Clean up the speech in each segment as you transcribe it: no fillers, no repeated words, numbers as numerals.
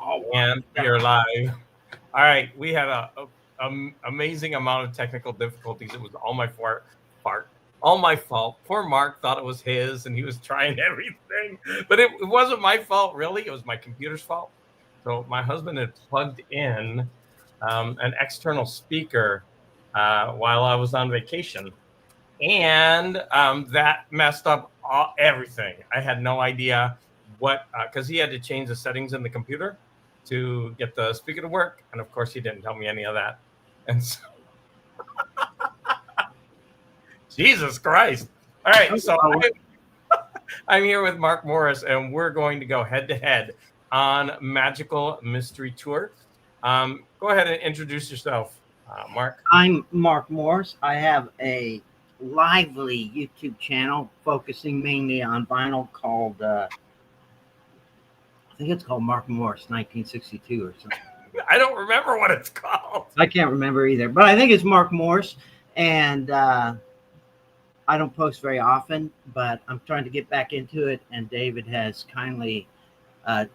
Oh my And we are God. live. All right, we had amazing amount of technical difficulties. It was all my fault. Poor Mark thought it was his, and he was trying everything, but it wasn't my fault really. It was my computer's fault. So my husband had plugged in an external speaker while I was on vacation, and that messed up everything. I had no idea what because he had to change the settings in the computer to get the speaker to work, and of course he didn't tell me any of that. And so, Jesus Christ! All right, Oh, so well, I'm here with Mark Morris, and we're going to go head to head on Magical Mystery Tour. Go ahead and introduce yourself, Mark. I'm Mark Morris. I have a lively YouTube channel focusing mainly on vinyl called, I think it's called Mark Morris 1962 or something. I don't remember what it's called. I can't remember either, but I think it's Mark Morris. And I don't post very often, but I'm trying to get back into it. And David has kindly uh,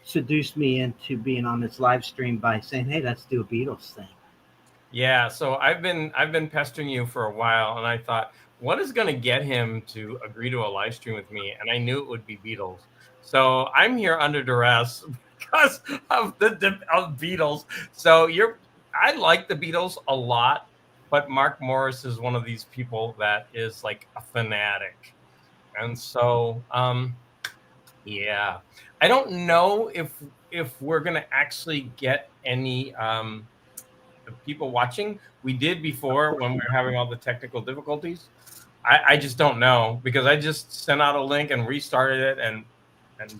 seduced me into being on this live stream by saying, "Hey, let's do a Beatles thing." Yeah, so I've been pestering you for a while, and I thought, what is going to get him to agree to a live stream with me? And I knew it would be Beatles. So I'm here under duress because of of Beatles. So I like the Beatles a lot, but Mark Morris is one of these people that is like a fanatic, and so yeah, I don't know if we're going to actually get any people watching. We did before when we were having all the technical difficulties. I just don't know because I just sent out a link and restarted it and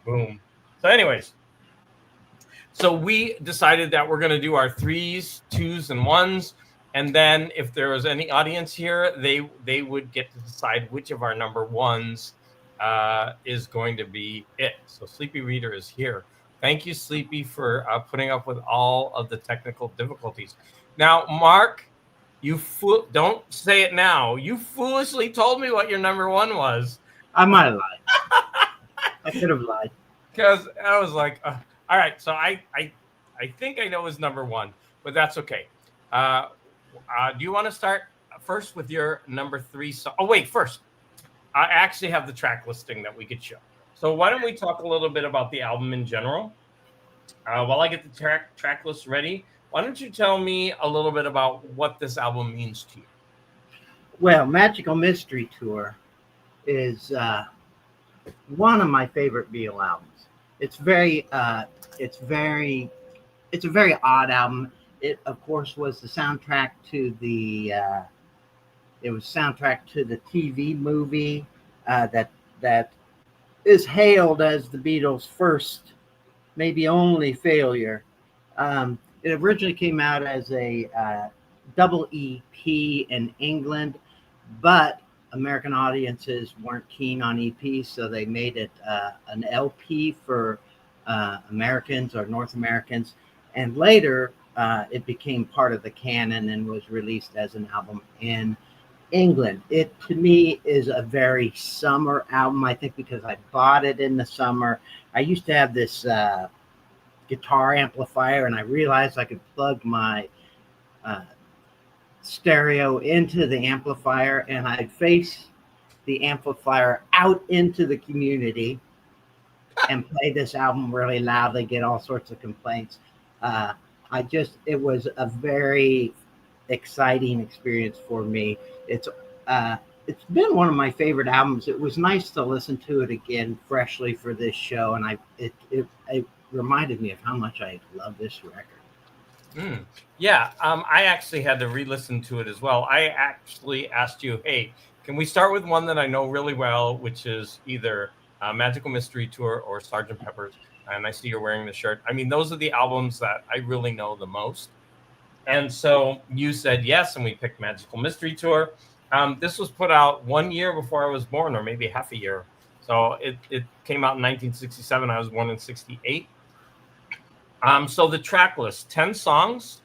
boom. So, anyways, so we decided that we're going to do our threes, twos, and ones, and then if there was any audience here, they would get to decide which of our number ones is going to be it. So Sleepy Reader is here. Thank you, Sleepy, for putting up with all of the technical difficulties. Now, Mark, don't say it now. You foolishly told me what your number one was. I might have lied. I could have lied. Because I was like, all right, so I think I know his number one, but that's okay. Uh, do you want to start first with your number three song? Oh, wait, first, I actually have the track listing that we could show. So why don't we talk a little bit about the album in general? While I get the track list ready, why don't you tell me a little bit about what this album means to you? Well, Magical Mystery Tour is one of my favorite Beatle albums. It's very, it's very, it's a very odd album. It, of course, was the soundtrack to it was soundtrack to the TV movie that is hailed as the Beatles' first, maybe only failure. It originally came out as a double EP in England, but American audiences weren't keen on EPs, so they made it an LP for Americans or North Americans. And later, it became part of the canon and was released as an album in England. It to me is a very summer album, I think, because I bought it in the summer. I used to have this guitar amplifier, and I realized I could plug my uh, stereo into the amplifier, and I'd face the amplifier out into the community and play this album really loudly, get all sorts of complaints. It was a very exciting experience for me. Uh, it's been one of my favorite albums. It was nice to listen to it again freshly for this show, and it reminded me of how much I love this record. Mm. Yeah, I actually had to re-listen to it as well. I actually asked you, hey, can we start with one that I know really well, which is either Magical Mystery Tour or Sgt. Pepper's? And I see you're wearing the shirt. I mean, those are the albums that I really know the most. And so you said yes, and we picked Magical Mystery Tour. This was put out 1 year before I was born, or maybe half a year. So it came out in 1967. I was born in 68. So the track list, 10 songs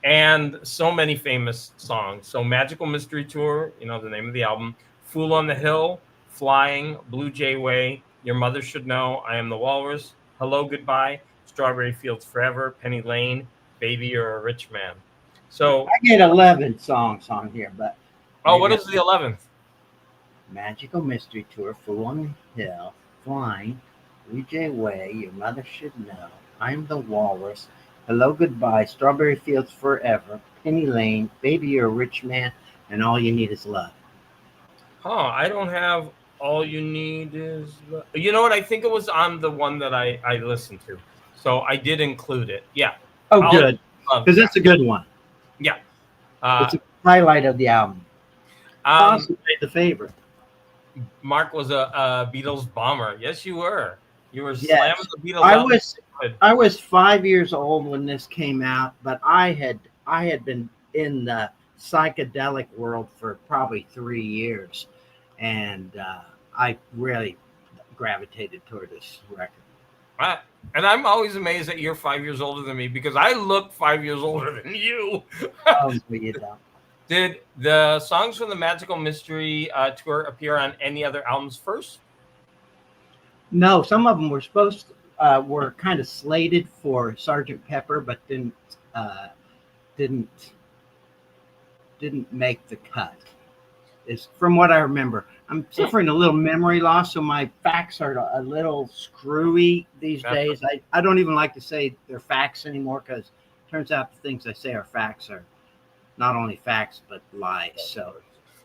and so many famous songs. So Magical Mystery Tour, the name of the album, Fool on the Hill, Flying, Blue Jay Way, Your Mother Should Know, I Am the Walrus, Hello, Goodbye, Strawberry Fields Forever, Penny Lane, Baby You're a Rich Man. So, I get 11 songs on here, but oh, what maybe is the 11th? Magical Mystery Tour, Fool on the Hill, Flying, WJ Way, Your Mother Should Know, I'm the Walrus, Hello Goodbye, Strawberry Fields Forever, Penny Lane, Baby You're a Rich Man, and All You Need Is Love. I don't have All You Need Is Love. You know what? I think it was on the one that I listened to. So I did include it. Yeah. Oh, All good, Love, because that's a good one. yeah. It's a highlight of the album. Also made the favorite. Mark was a Beatles bomber. Yes, you were. You were Yes. slamming the Beatles. I was 5 years old when this came out, but I had been in the psychedelic world for probably 3 years, and I really gravitated toward this record. And I'm always amazed that you're 5 years older than me because I look 5 years older than you. Oh, you don't. Did the songs from the Magical Mystery Tour appear on any other albums first? No, some of them were kind of slated for Sgt. Pepper, but didn't make the cut. Is from what I remember. I'm suffering a little memory loss, so my facts are a little screwy these days. I don't even like to say they're facts anymore because it turns out the things I say are facts are not only facts but lies. So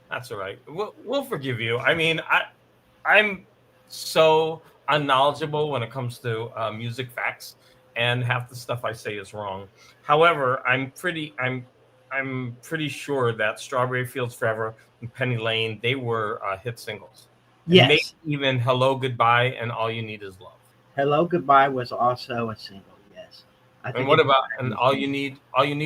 that's all right. We'll forgive you. I mean, I'm so unknowledgeable when it comes to music facts, and half the stuff I say is wrong. However, I'm pretty sure that Strawberry Fields Forever and Penny Lane, they were hit singles. Yes. Maybe even Hello Goodbye and All You Need Is Love. Hello Goodbye was also a single. Yes. And what about All You Need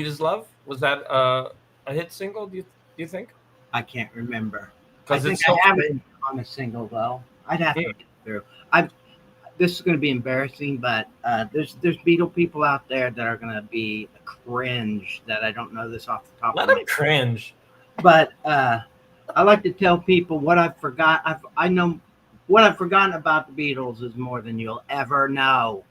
Is Love? Was that a hit single? Do you think? I can't remember. Because I have it on a single though. I'd have to get through. This is going to be embarrassing, but there's Beatle people out there that are going to be cringe that I don't know this off the top of my head. Let them cringe. But I like to tell people what I've forgot. I know what I've forgotten about the Beatles is more than you'll ever know.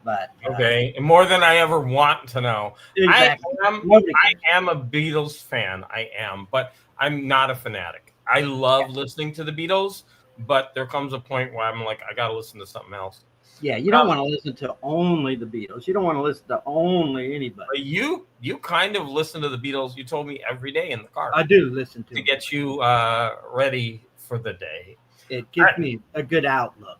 But okay, more than I ever want to know. Exactly. I am a Beatles fan. I am, but I'm not a fanatic. I love listening to the Beatles, but there comes a point where I'm like, I got to listen to something else. Yeah, you don't want to listen to only the Beatles. You don't want to listen to only anybody. But you kind of listen to the Beatles. You told me every day in the car. I do listen to get you ready for the day. It gives me a good outlook.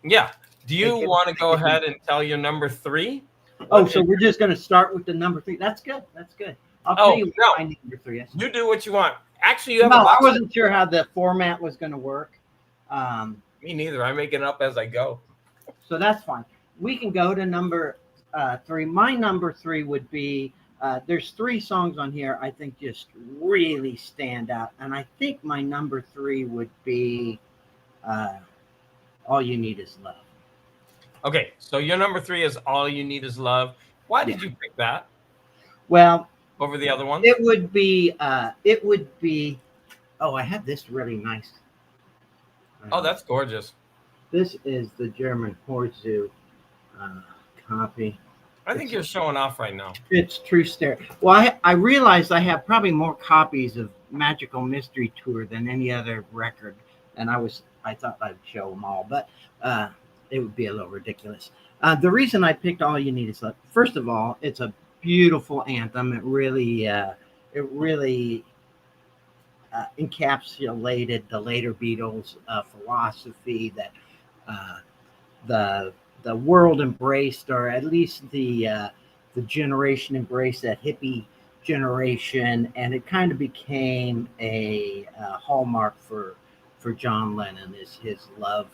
Yeah. Do you want to go ahead and tell your number 3? Oh, so we're just going to start with the number 3. That's good. That's good. I'll tell you my number 3 is. You do what you want. Actually, you have I wasn't sure how the format was going to work. Me neither. I make it up as I go. So that's fine. We can go to number 3. My number 3 would be, there's 3 songs on here I think just really stand out. And I think my number 3 would be All You Need Is Love. Okay, so your number 3 is All You Need Is Love. Why did you pick that? Well, over the other one? It would be, oh, I have this really nice. Oh, that's gorgeous. This is the German Horzu copy. I think you're showing off right now. It's true stereo. Well, I realized I have probably more copies of Magical Mystery Tour than any other record, and I thought I'd show them all, but it would be a little ridiculous. The reason I picked All You Need Is Love, first of all, it's a beautiful anthem. It really encapsulated the later Beatles philosophy that the world embraced, or at least the generation embraced, that hippie generation, and it kind of became a hallmark for John Lennon, is his love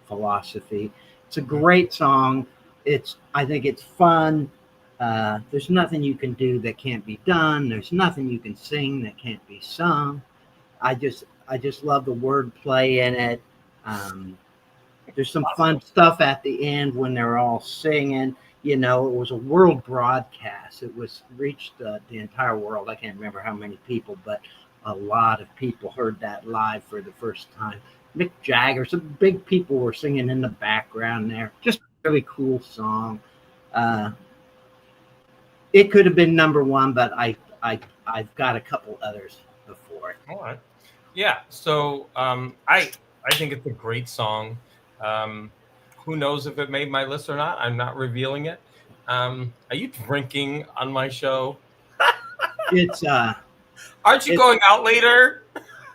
philosophy. It's a great song. I think it's fun. There's nothing you can do that can't be done. There's nothing you can sing that can't be sung. I just love the wordplay in it. There's some fun stuff at the end when they're all singing. You know, it was a world broadcast. It was reached the entire world. I can't remember how many people, but a lot of people heard that live for the first time. Mick Jagger. Some big people were singing in the background there. Just a really cool song. It could have been number one, but I've got a couple others before it. All right. Yeah. So I think it's a great song. Who knows if it made my list or not? I'm not revealing it. Are you drinking on my show? It's Aren't you going out later?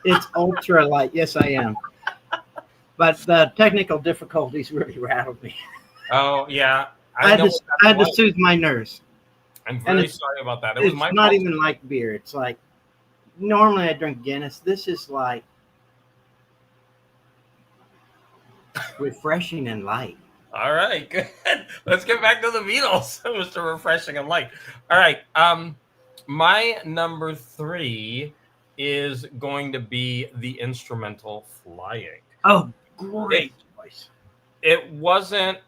it's ultra light. Yes, I am. But the technical difficulties really rattled me. Oh yeah. I had what to that's like. soothe my nerves. I'm and very it's- sorry about that. It was It's my not fault. even like beer. It's like normally I drink Guinness. This is like refreshing and light. All right, good. Let's get back to the Beatles, Mr. Refreshing and Light. All right. My number 3 is going to be the instrumental Flying. Oh, great voice. It wasn't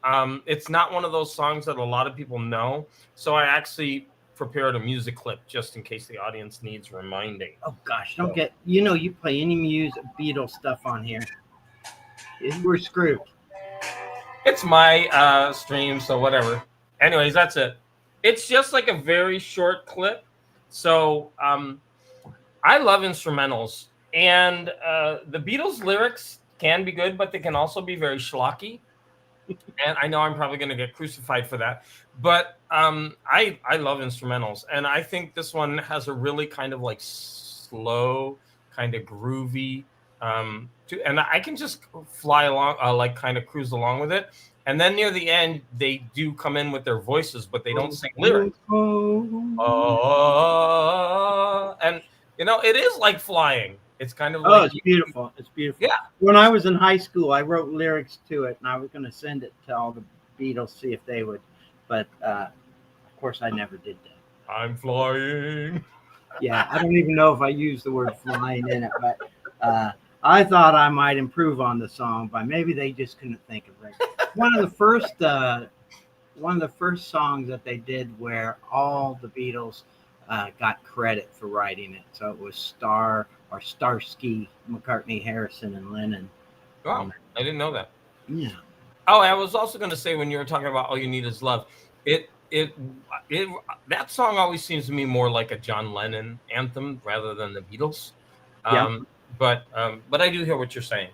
it's not one of those songs that a lot of people know, so I actually prepared a music clip just in case the audience needs reminding. Oh gosh, don't get you play any music Beatles stuff on here. We're screwed. It's my stream, so whatever. Anyways, that's it. It's just like a very short clip. So I love instrumentals, and the Beatles lyrics can be good, but they can also be very schlocky. And I know I'm probably going to get crucified for that, but I love instrumentals, and I think this one has a really kind of like slow, kind of groovy, and I can just fly along, like kind of cruise along with it. And then near the end, they do come in with their voices, but they don't sing lyrics. And it is like flying. It's kind of like it's beautiful. It's beautiful. Yeah. When I was in high school, I wrote lyrics to it, and I was going to send it to all the Beatles, see if they would. But of course, I never did that. I'm flying. Yeah, I don't even know if I used the word flying in it, but I thought I might improve on the song, but maybe they just couldn't think of it. One of the first songs that they did where all the Beatles got credit for writing it. So it was Starsky, McCartney, Harrison, and Lennon. Oh, I didn't know that. Yeah. Oh, I was also going to say, when you were talking about All You Need Is Love, that song always seems to me more like a John Lennon anthem rather than the Beatles. But I do hear what you're saying.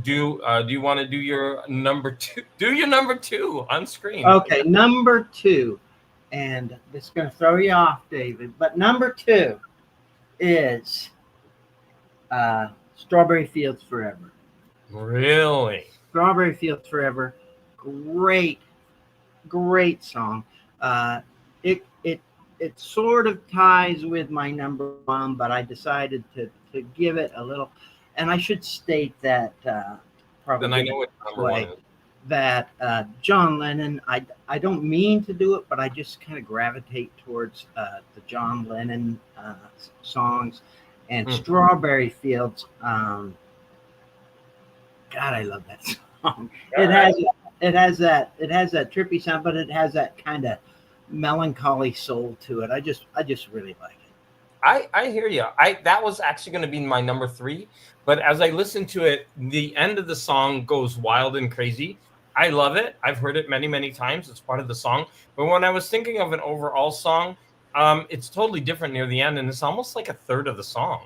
Do you want to do your number 2? Do your number 2 on screen. Okay, number 2. And this is going to throw you off, David. But number 2 is Strawberry Fields Forever. Really? Strawberry Fields Forever. Great song. It sort of ties with my number 1, but I decided to give it a little. And I should state that probably Then I know what number 1 is. That John Lennon, I don't mean to do it, but I just kind of gravitate towards the John Lennon songs. And Strawberry Fields, God, I love that song. It has that trippy sound, but it has that kind of melancholy soul to it. I just really like it. I hear you. That was actually going to be my number 3, but as I listened to it, the end of the song goes wild and crazy. I love it. I've heard it many, many times. It's part of the song. But when I was thinking of an overall song, it's totally different near the end, and it's almost like a third of the song.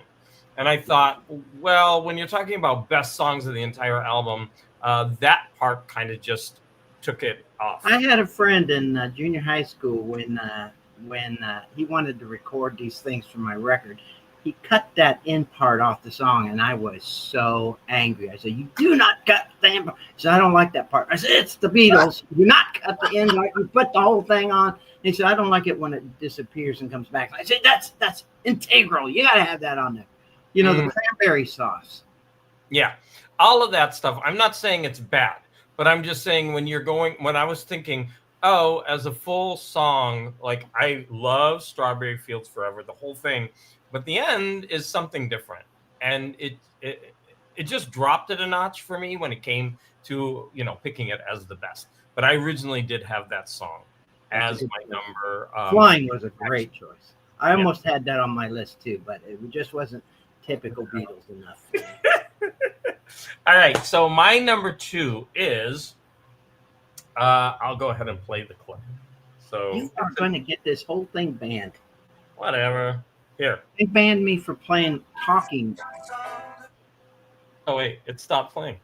And I thought, well, when you're talking about best songs of the entire album, that part kind of just took it off. I had a friend in junior high school when he wanted to record these things for my record. He cut that end part off the song, and I was so angry. I said, "You do not cut the end part." He said, "I don't like that part." I said, "It's the Beatles. You do not cut the end part. You put the whole thing on." And he said, "I don't like it when it disappears and comes back." I said, "That's integral. You got to have that on there." The cranberry sauce. Yeah, all of that stuff. I'm not saying it's bad, but I'm just saying when I was thinking, oh, as a full song, like I love Strawberry Fields Forever, the whole thing, but the end is something different, and it just dropped it a notch for me when it came to picking it as the best. But I originally did have that song as my number. Flying was a great choice. I almost had that on my list too, but it just wasn't typical Beatles enough. All right, so my number 2 is I'll go ahead and play the clip. So You are going to get this whole thing banned. whatever. Here. They banned me for playing talking. Oh wait, it stopped playing.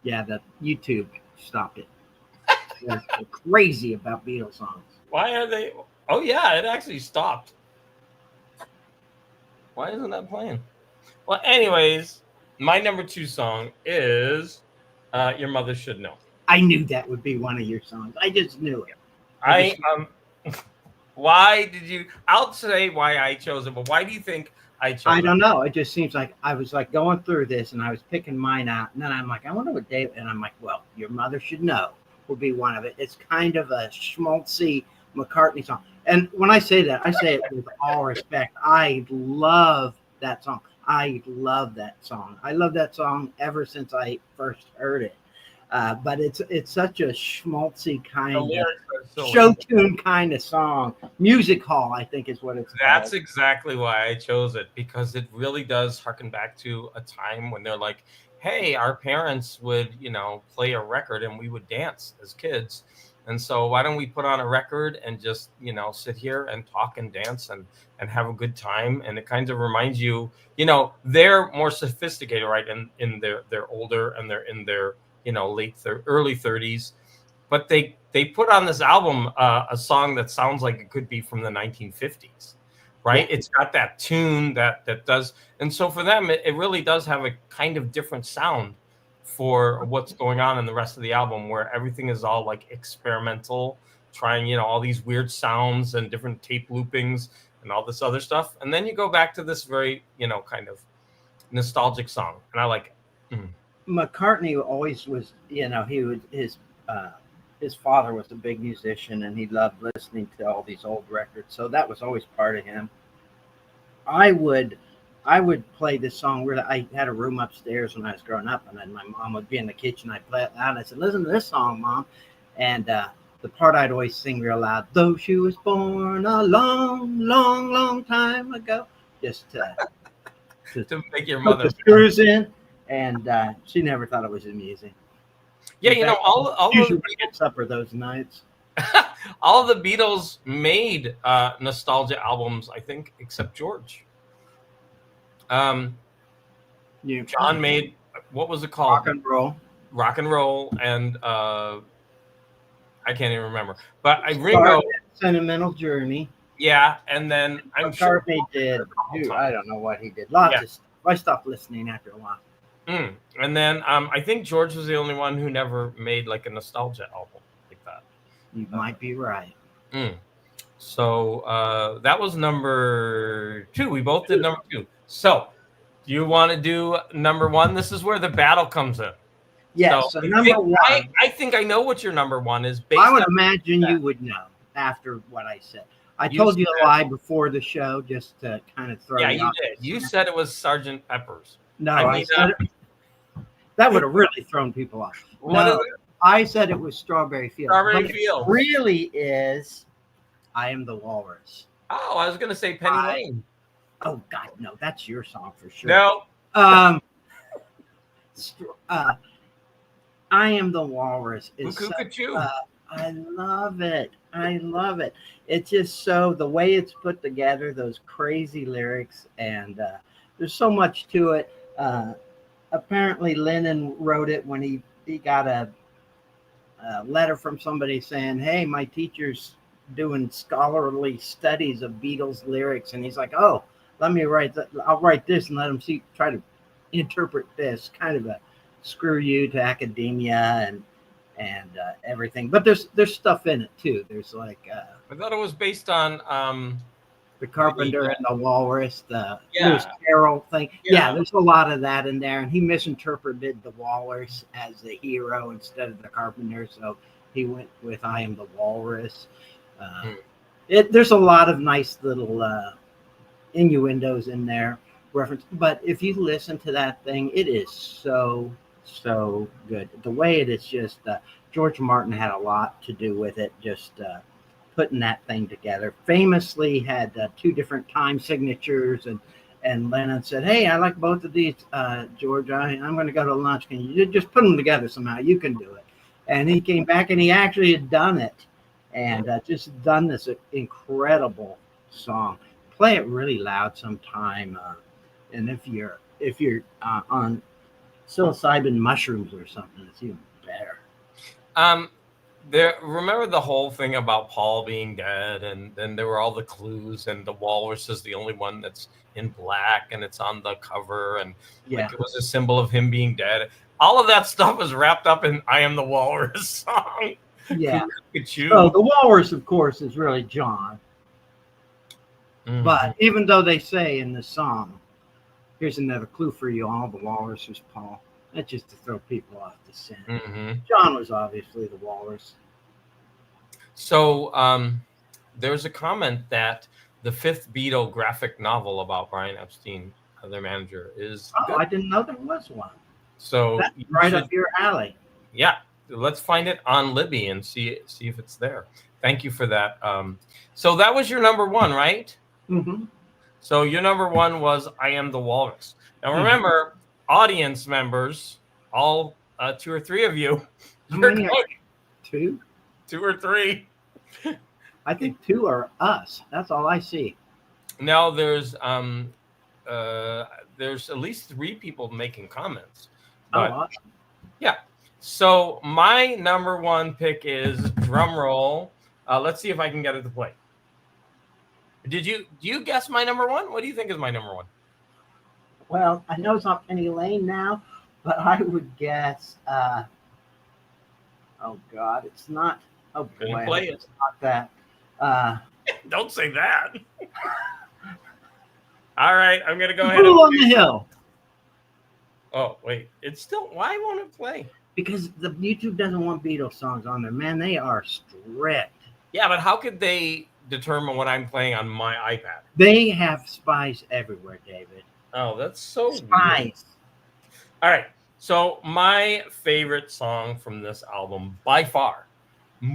Yeah, the YouTube stopped it. They're crazy about Beatles songs. Why are they? Oh yeah, it actually stopped. Why isn't that playing? Well, anyways, my number 2 song is "Your Mother Should Know." I knew that would be one of your songs. I just knew it. I Why did you? I'll say why I chose it, but why do you think I chose it? I don't know. It just seems like I was like going through this and I was picking mine out. And then I'm like, I wonder what Dave. And I'm like, well, Your Mother Should Know will be one of it. It's kind of a schmaltzy McCartney song. And when I say that, I say it with all respect. I love that song. I love that song. I love that song ever since I first heard it. But it's such a schmaltzy kind of show tune kind of song. Music hall, I think, is what it's That's called. exactly why I chose it, because it really does harken back to a time when they're like, hey, our parents would, play a record and we would dance as kids. And so why don't we put on a record and just, sit here and talk and dance and have a good time? And it kind of reminds you, they're more sophisticated, right? In they're older and they're in their, early 30s. But they put on this album a song that sounds like it could be from the 1950s, right? It's got that tune that does. And so for them, it really does have a kind of different sound for what's going on in the rest of the album, where everything is all like experimental, trying, all these weird sounds and different tape loopings and all this other stuff. And then you go back to this very, kind of nostalgic song. And I like it. McCartney always was, his father was a big musician and he loved listening to all these old records. So that was always part of him. I would play this song where I had a room upstairs when I was growing up, and then my mom would be in the kitchen. I'd play it loud. And I said, listen to this song, Mom. And the part I'd always sing real loud, though she was born a long, long, long time ago, just to make your put mother the screws in. And she never thought it was amusing. Yeah, In fact, all usually we get supper those nights. all the Beatles made nostalgia albums, I think, except George. John made, what was it called? Rock and roll, and I can't even remember. But Ringo, Sentimental Journey. Yeah, and then I'm sure he did. I don't know what he did. Lots of stuff. I stopped listening after a while. And then I think George was the only one who never made like a nostalgia album like that. You might be right. So that was number 2. We both did number 2. So do you want to do number 1? This is where the battle comes in. Yes, so number 1. I think I know what your number 1 is. I would imagine you would know after what I said. I told you a lie before the show just to kind of throw you off. Did. You said it was Sgt. Pepper's. No, I said it. That would have really thrown people off. I said it was Strawberry Fields. Strawberry Fields. It really is I Am the Walrus. Oh, I was going to say Penny Lane. Oh, God, no. That's your song for sure. No. I Am the Walrus. I love it. I love it. It's just so, the way it's put together, those crazy lyrics, and there's so much to it. Apparently Lennon wrote it when he got a letter from somebody saying, hey, my teacher's doing scholarly studies of Beatles lyrics, and he's like, oh, let me write that. I'll write this and let him try to interpret this. Kind of a screw you to academia and everything, but there's stuff in it too. There's like I thought it was based on the Carpenter and the Walrus, the Lewis Carroll thing. Yeah, there's a lot of that in there, and he misinterpreted the Walrus as the hero instead of the Carpenter, so he went with I Am the Walrus. There's a lot of nice little innuendos in there, reference. But if you listen to that thing, it is so good. The way it is just George Martin had a lot to do with it, just putting that thing together. Famously had 2 different time signatures, and And Lennon said, "Hey, I like both of these, George. I'm going to go to lunch. Can you just put them together somehow? You can do it." And he came back and he actually had done it, and just done this incredible song. Play it really loud sometime, and if you're on psilocybin mushrooms or something, it's even better. Remember the whole thing about Paul being dead, and then there were all the clues, and the walrus is the only one that's in black, and it's on the cover, and Yeah, like it was a symbol of him being dead. All of that stuff was wrapped up in "I Am the Walrus" song. yeah. Cuckoo. So the walrus, of course, is really John. Mhm. But even though they say in the song, here's another clue for you all, the walrus is Paul. That's just to throw people off the scent. Mhm. John was obviously the walrus. So there's a comment that the fifth Beatle graphic novel about Brian Epstein, their manager, is Oh, good. I didn't know there was one. So That's you right should- up your alley. yeah, let's find it on Libby and see if it's there. Thank you for that. So that was your number one, right? Mm-hmm. So your number one was "I Am the Walrus." Now remember, audience members, all 2 or 3 of you, How you're many are going two? 2 or 3. I think two are us. That's all I see. Now there's at least 3 people making comments. But Oh, awesome. yeah. So my number one pick is drum roll. Let's see if I can get it to play. Do you guess my number one? What do you think is my number one? Well, I know it's not Penny Lane now, but I would guess. Oh God, it's not. Oh Gonna boy, play it. it's not that. Don't say that. All right, I'm gonna go ahead. Fool on the Hill, Oh wait, it's still. Why won't it play? because the YouTube doesn't want Beatles songs on there. Man, they are strict. Yeah, but how could they determine what I'm playing on my iPad? They have spies everywhere, David. Oh, that's so weird. Spies. All right. So my favorite song from this album, by far,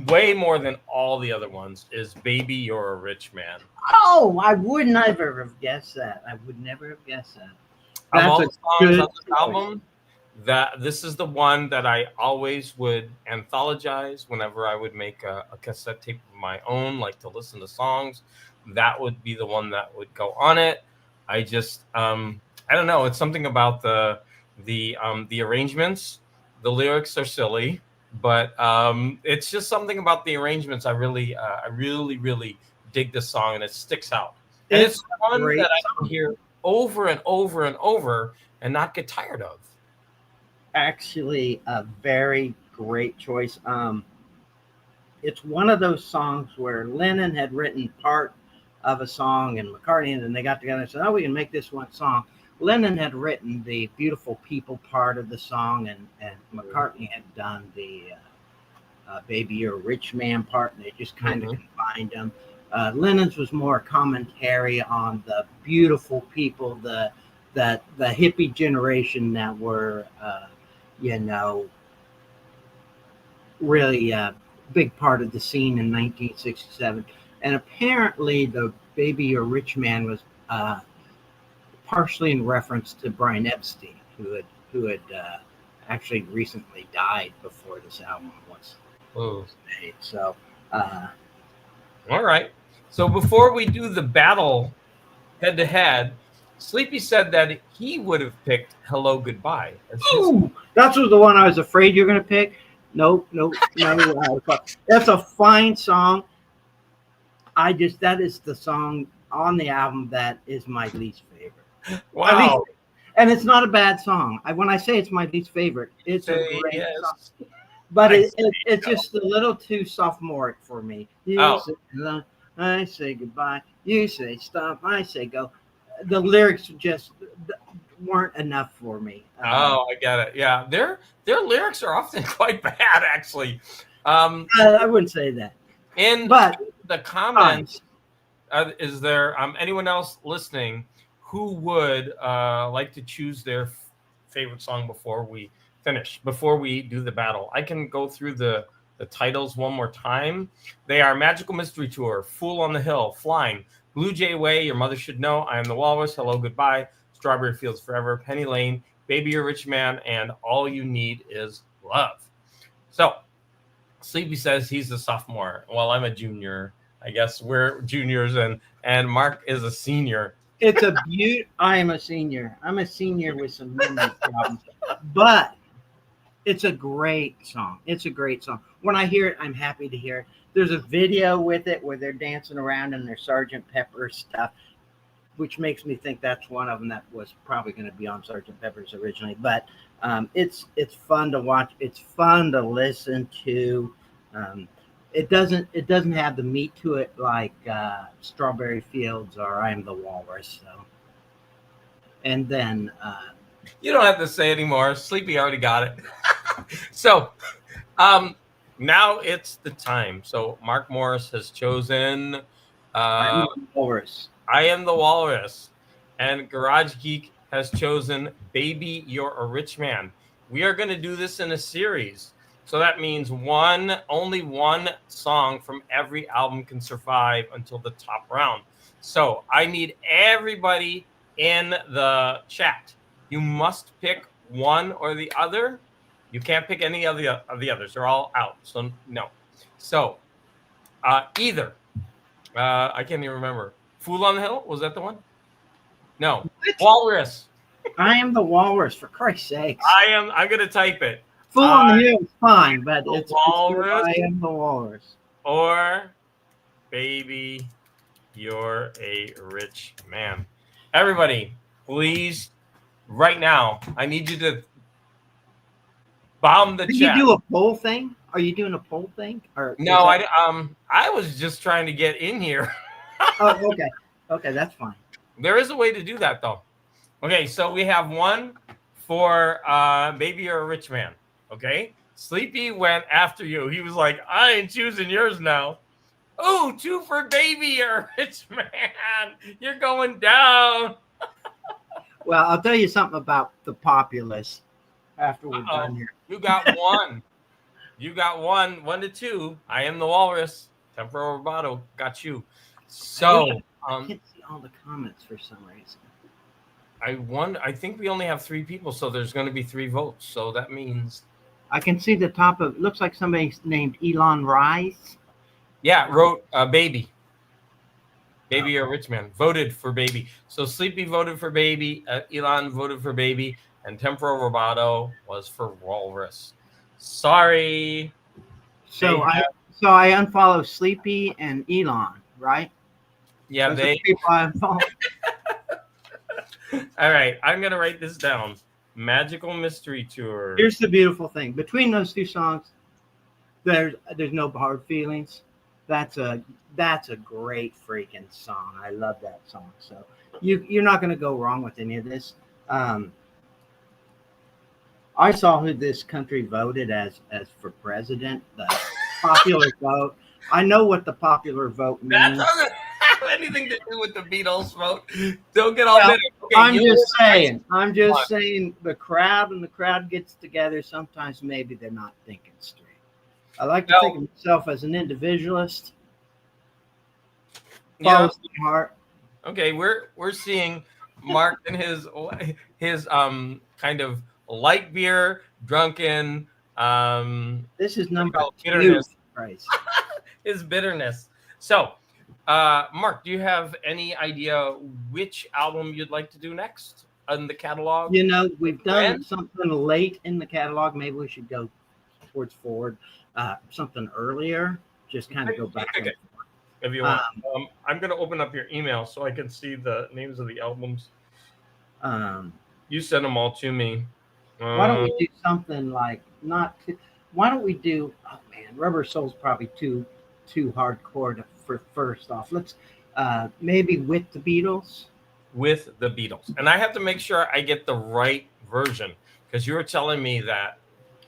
way more than all the other ones, is "Baby You're a Rich Man." Oh, I would never have guessed that. I would never have guessed that. Of all the That's a songs good on this choice. album, this is the one that I always would anthologize whenever I would make a cassette tape of my own, like to listen to songs. That would be the one that would go on it. I just I don't know. It's something about the arrangements. The lyrics are silly, but it's just something about the arrangements. I really dig this song, and it sticks out. And it's one great that I song. can hear over and over and over and not get tired of. Actually, a very great choice. It's one of those songs where Lennon had written part of a song and McCartney, and then they got together and said, "Oh, we can make this one song." Lennon had written the "Beautiful People" part of the song, and McCartney had done the "Baby You're a Rich Man" part, and they just kind of combined them. Lennon's was more commentary on the beautiful people, the hippie generation that were, really a big part of the scene in 1967. And apparently, the "Baby You're a Rich Man" was partially in reference to Brian Epstein, who had actually recently died before this album was made. So, all right. So before we do the battle head to head, Sleepy said that he would have picked "Hello Goodbye." ooh, that was the one I was afraid you're going to pick. Nope. That's a fine song. That is the song on the album that is my least favorite. Wow. And it's not a bad song. When I say it's my least favorite, it's a great song. But it's just a little too sophomoric for me. You say hello, I say goodbye. You say stop, I say go. The lyrics just weren't enough for me. I get it. Yeah, their lyrics are often quite bad, actually. I wouldn't say that. But the comments, is there anyone else listening who would like to choose their favorite song before we finish, before we do the battle? I can go through the titles one more time. They are "Magical Mystery Tour," "Fool on the Hill," "Flying," Blue Jay Way, Your Mother Should Know, I Am the Walrus, Hello Goodbye, Strawberry Fields Forever, Penny Lane, Baby You're a Rich Man, and All You Need Is Love. So Sleepy says he's a sophomore. Well, I'm a junior. I guess we're juniors, and Mark is a senior. It's a I am a senior. I'm a senior with some memory problems, but it's a great song. It's a great song. When I hear it, I'm happy to hear it. There's a video with it where they're dancing around in their Sergeant Pepper stuff, which makes me think that's one of them that was probably going to be on Sergeant Pepper's originally. But it's fun to watch. It's fun to listen to. It doesn't have the meat to it like Strawberry Fields or I Am the Walrus. So, and then you don't have to say anymore. Sleepy already got it. So now it's the time. So Mark Morris has chosen I Am the Walrus. I Am the Walrus, and Garage Geek has chosen Baby You're a Rich Man. We are going to do this in a series. So that means only one song from every album can survive until the top round. So I need everybody in the chat. You must pick one or the other. You can't pick any of the others. They're all out. So no. So either. I can't even remember. Fool on the Hill? Was that the one? No. What? Walrus. I Am the Walrus, for Christ's sakes. I'm going to type it. Fool on the Hill is fine, but it's Walrus. I Am the Walrus. Or Baby You're a Rich Man. Everybody, please, right now, I need you to bomb the Did chat. you do a poll thing? Are you doing a poll thing? Or No, I was just trying to get in here. Oh, okay. Okay, that's fine. There is a way to do that, though. Okay, so we have one for Baby You're a Rich Man. Okay? Sleepy went after you. He was like, I ain't choosing yours now. Oh, 2 for Baby You're a Rich Man. You're going down. Well, I'll tell you something about the populace after we're Uh-oh. done here. You got one. You got 1 to 2. I Am the Walrus. Temporal Roboto got you. So I can't see all the comments for some reason. I think we only have 3 people, so there's going to be 3 votes. So that means I can see the top of. Looks like somebody's named Elon Rice. wrote Baby. Baby You're a Rich Man. Voted for Baby. So Sleepy voted for Baby. Elon voted for Baby. And Temporal Roboto was for Walrus. Sorry. So I unfollow Sleepy and Elon, right? Yeah, Those are the people I unfollow. All right, I'm going to write this down. Magical Mystery Tour. Here's the beautiful thing. Between those 2 songs, there's no hard feelings. That's a great freaking song. I love that song. So you're not going to go wrong with any of this. I saw who this country voted as for president. The popular vote. I know what the popular vote That means. doesn't have anything to do with the Beatles vote. Don't get all Well, bitter. Okay, I'm you- just saying the crowd gets together. Sometimes maybe they're not thinking straight. I like to No. think of myself as an individualist. Yeah. Follows my heart. Okay, we're seeing Mark and his kind of light beer, drunken, This is number call it 2. bitterness. Christ. his bitterness. So, Mark, do you have any idea which album you'd like to do next in the catalog? You know, we've done When? something late in the catalog. Maybe we should go towards forward. Something earlier. Just kind of go back. Okay. If you want, I'm going to open up your email so I can see the names of the albums. You sent them all to me. Why don't we do something like why don't we do? Oh man, Rubber Soul's probably too hardcore for first off. Let's maybe With the Beatles. With the Beatles, and I have to make sure I get the right version because you were telling me that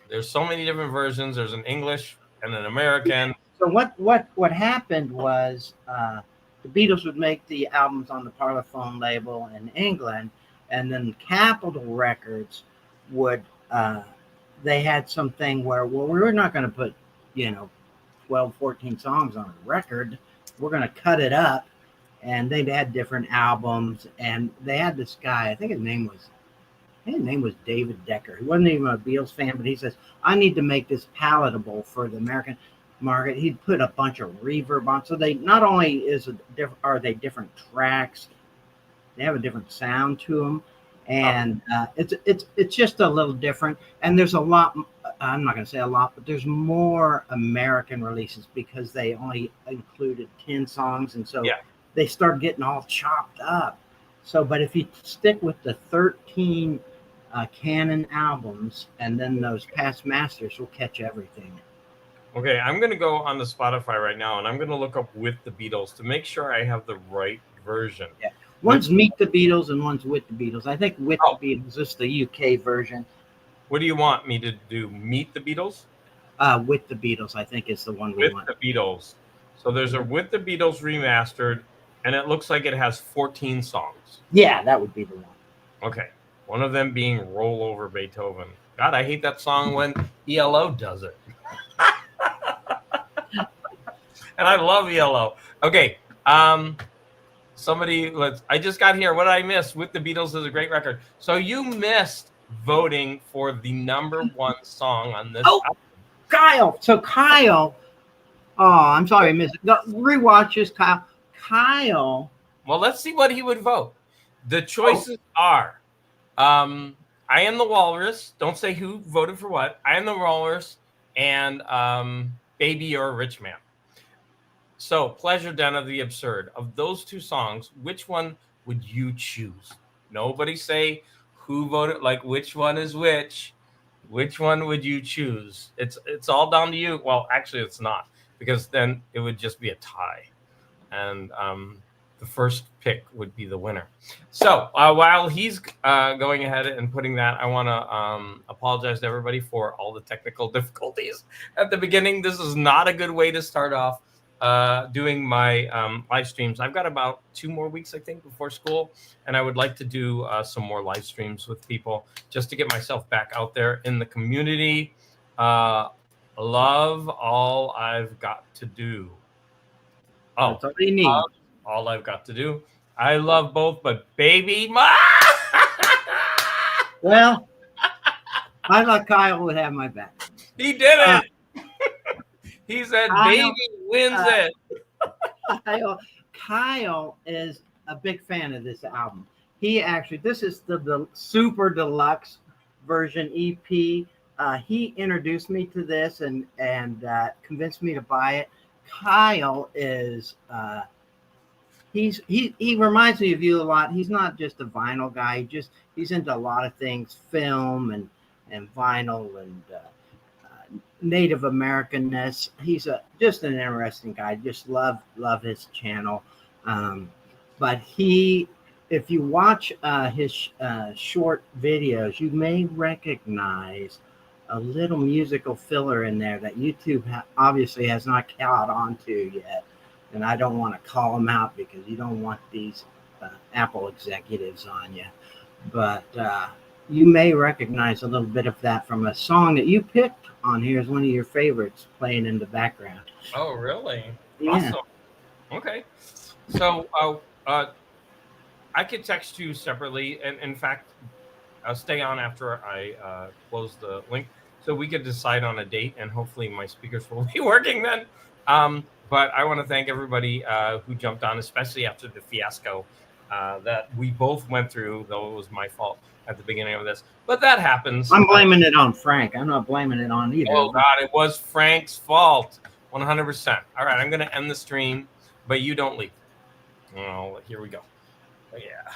there's so many different versions. There's an English and an American. So what happened was the Beatles would make the albums on the Parlophone label in England, and then Capitol Records would they had something where, well, we're not going to put 12 14 songs on a record. We're going to cut it up and they had different albums. And they had this guy, I think his name was David Decker. He wasn't even a Beatles fan, but he says, I need to make this palatable for the American market. He'd put a bunch of reverb on. So they not only are they different tracks, they have a different sound to them. And it's just a little different. And there's a lot, I'm not going to say a lot, but there's more American releases because they only included 10 songs. And so they start getting all chopped up. So, but if you stick with the 13 Canon albums and then those past masters, will catch everything. Okay, I'm going to go on the Spotify right now, and I'm going to look up With the Beatles to make sure I have the right version. Yeah. One's Meet the Beatles and one's With the Beatles. I think With the Beatles is the UK version. What do you want me to do? Meet the Beatles? With the Beatles, I think, is the one we want. With the Beatles. So there's a With the Beatles remastered, and it looks like it has 14 songs. Yeah, that would be the one. Okay. One of them being Roll Over Beethoven. God, I hate that song when ELO does it. And I love ELO. Okay. I just got here. What did I miss? With the Beatles is a great record. So you missed voting for the number one song on this album. Kyle. So Kyle, I'm sorry I missed it. Rewatches Kyle. Kyle. Well, let's see what he would vote. The choices are I Am the Walrus. Don't say who voted for what. I Am the Walrus and Baby You're a Rich Man. So, Pleasure Den of the Absurd. Of those two songs, which one would you choose? Nobody say who voted, like which one is which. Which one would you choose? It's all down to you. Well, actually, it's not, because then it would just be a tie. And the first pick would be the winner. So while he's going ahead and putting that, I want to apologize to everybody for all the technical difficulties at the beginning. This is not a good way to start off doing my live streams. I've got about 2 more weeks, I think, before school, and I would like to do some more live streams with people just to get myself back out there in the community. Love All I've Got to Do. Oh, that's all you need. All I've Got to Do. I love both, but baby, well, I thought Kyle would have my back. He did it. He said, baby wins it. Kyle is a big fan of this album. This is the super deluxe version EP. He introduced me to this and convinced me to buy it. Kyle is he reminds me of you a lot. He's not just a vinyl guy. He's into a lot of things, film and vinyl and Native Americanness. He's just an interesting guy. Just love his channel. But if you watch his short videos, you may recognize a little musical filler in there that YouTube obviously has not caught on to yet. And I don't want to call them out because you don't want these Apple executives on you. But you may recognize a little bit of that from a song that you picked on here as one of your favorites playing in the background. Oh, really? Yeah. Awesome. Okay. So I could text you separately. And in fact, I'll stay on after I close the link so we could decide on a date, and hopefully my speakers will be working then. But I want to thank everybody who jumped on, especially after the fiasco that we both went through, though it was my fault at the beginning of this. But that happens. I'm blaming it on Frank. I'm not blaming it on either. Oh, God, it was Frank's fault. 100%. All right, I'm going to end the stream, but you don't leave. Oh, here we go. Yeah.